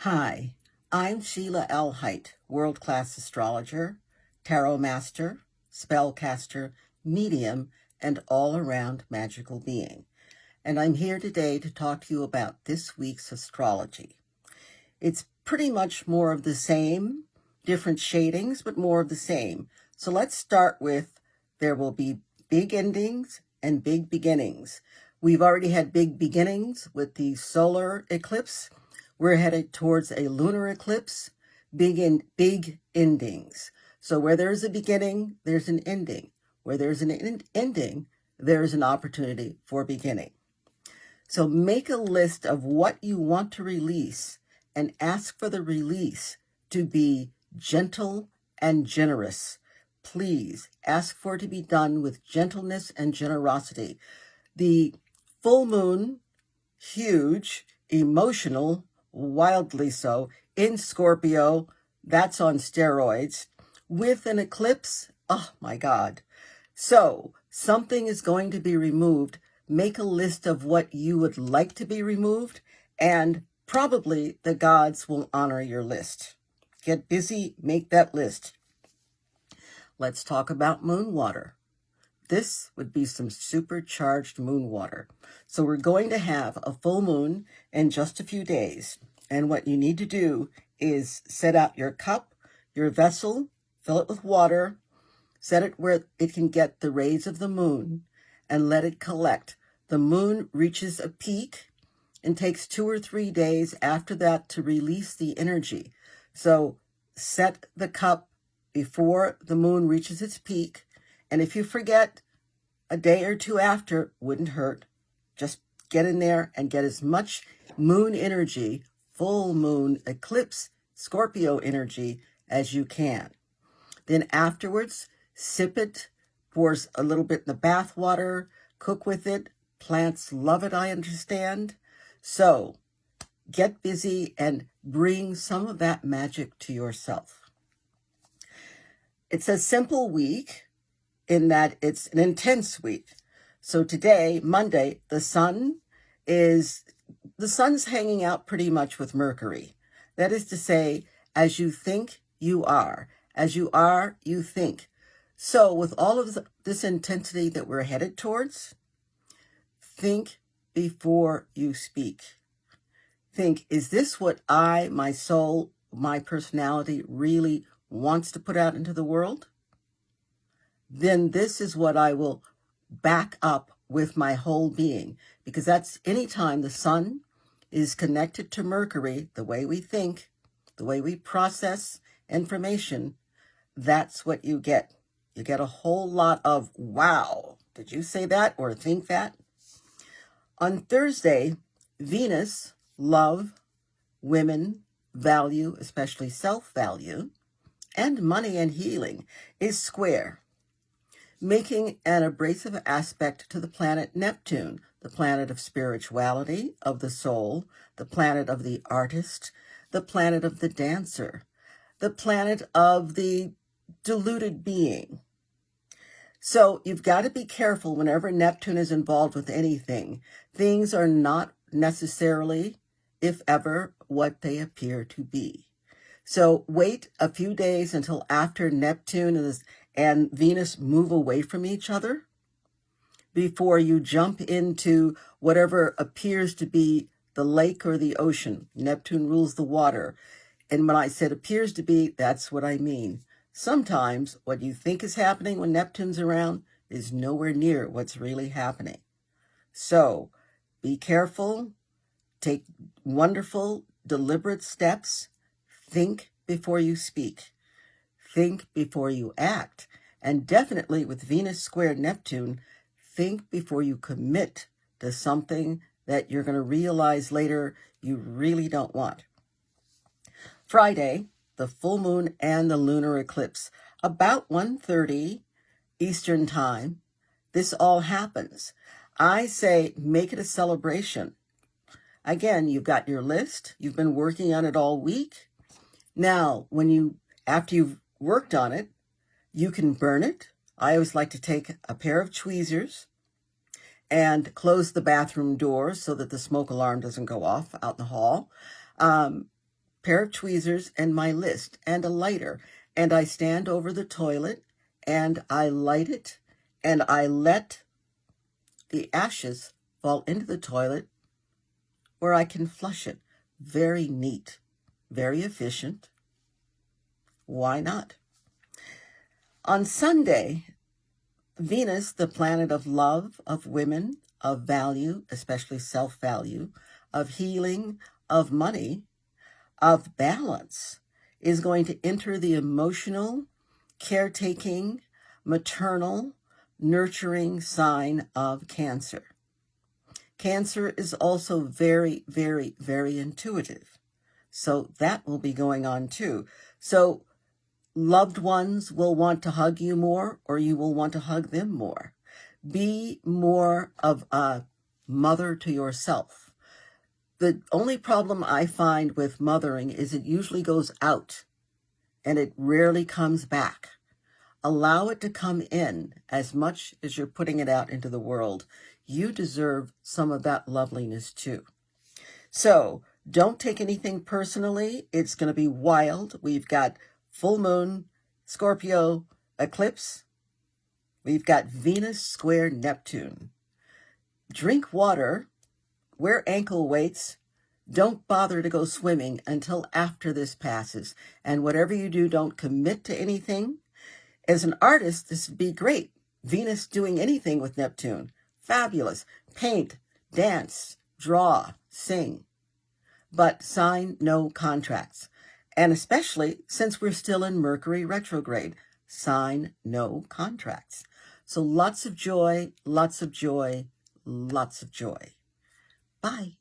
Hi, I'm Sheilaa Hite, world-class astrologer, tarot master, spellcaster, medium, and all-around magical being. And I'm here today to talk to you about this week's astrology. It's pretty much more of the same, different shadings, but more of the same. So let's start with there will be big endings and big beginnings. We've already had big beginnings with the solar eclipse. We're headed towards a lunar eclipse, big endings. So where there's a beginning, there's an ending. Where there's an ending, there's an opportunity for beginning. So make a list of what you want to release and ask for the release to be gentle and generous. Please ask for it to be done with gentleness and generosity. The full moon, huge, emotional, wildly so, in Scorpio, that's on steroids, with an eclipse, oh my God. So something is going to be removed. Make a list of what you would like to be removed, and probably the gods will honor your list. Get busy, make that list. Let's talk about moon water. This would be some supercharged moon water. So we're going to have a full moon in just a few days. And what you need to do is set out your cup, your vessel, fill it with water, set it where it can get the rays of the moon, and let it collect. The moon reaches a peak and takes 2 or 3 days after that to release the energy. So set the cup before the moon reaches its peak. And if you forget, a day or two after wouldn't hurt. Just get in there and get as much moon energy, full moon, eclipse, Scorpio energy as you can. Then afterwards, sip it, pours a little bit in the bath water, cook with it. Plants love it, I understand. So get busy and bring some of that magic to yourself. It's a simple week in that it's an intense week. So today, Monday, the sun's hanging out pretty much with Mercury. That is to say, as you think, you are. As you are, you think. So with all of this intensity that we're headed towards, think before you speak. Think, is this what I, my soul, my personality really wants to put out into the world? Then this is what I will back up with my whole being, because that's anytime the sun is connected to Mercury, the way we think, the way we process information, that's what you get. You get a whole lot of, wow, did you say that or think that? On Thursday, Venus, love, women, value, especially self-value, and money and healing, is square, making an abrasive aspect to the planet Neptune, the planet of spirituality, of the soul, the planet of the artist, the planet of the dancer, the planet of the deluded being. So you've got to be careful whenever Neptune is involved with anything. Things are not necessarily, if ever, what they appear to be. So wait a few days until after Neptune and Venus move away from each other before you jump into whatever appears to be the lake or the ocean. Neptune rules the water. And when I said appears to be, that's what I mean. Sometimes what you think is happening when Neptune's around is nowhere near what's really happening. So be careful, take wonderful, deliberate steps, think before you speak, think before you act, and definitely with Venus square Neptune, think before you commit to something that you're going to realize later you really don't want. Friday, the full moon and the lunar eclipse, about 1:30 Eastern time. This all happens. I say make it a celebration. Again, you've got your list. You've been working on it all week. Now, after you've worked on it, you can burn it. I always like to take a pair of tweezers and close the bathroom door so that the smoke alarm doesn't go off out in the hall. pair of tweezers and my list and a lighter, and I stand over the toilet and I light it and I let the ashes fall into the toilet where I can flush it. Very neat, very efficient. Why not? On Sunday, Venus, the planet of love, of women, of value, especially self-value, of healing, of money, of balance, is going to enter the emotional, caretaking, maternal, nurturing sign of Cancer. Cancer is also very, very, very intuitive. So that will be going on too. So loved ones will want to hug you more, or you will want to hug them more. Be more of a mother to yourself. The only problem I find with mothering is it usually goes out and it rarely comes back. Allow it to come in as much as you're putting it out into the world. You deserve some of that loveliness too. So don't take anything personally. It's going to be wild. We've got full moon, Scorpio, eclipse. We've got Venus square Neptune. Drink water, wear ankle weights. Don't bother to go swimming until after this passes. And whatever you do, don't commit to anything. As an artist, this would be great. Venus doing anything with Neptune. Fabulous. Paint, dance, draw, sing. But sign no contracts. And especially since we're still in Mercury retrograde, sign no contracts. So lots of joy, lots of joy, lots of joy. Bye.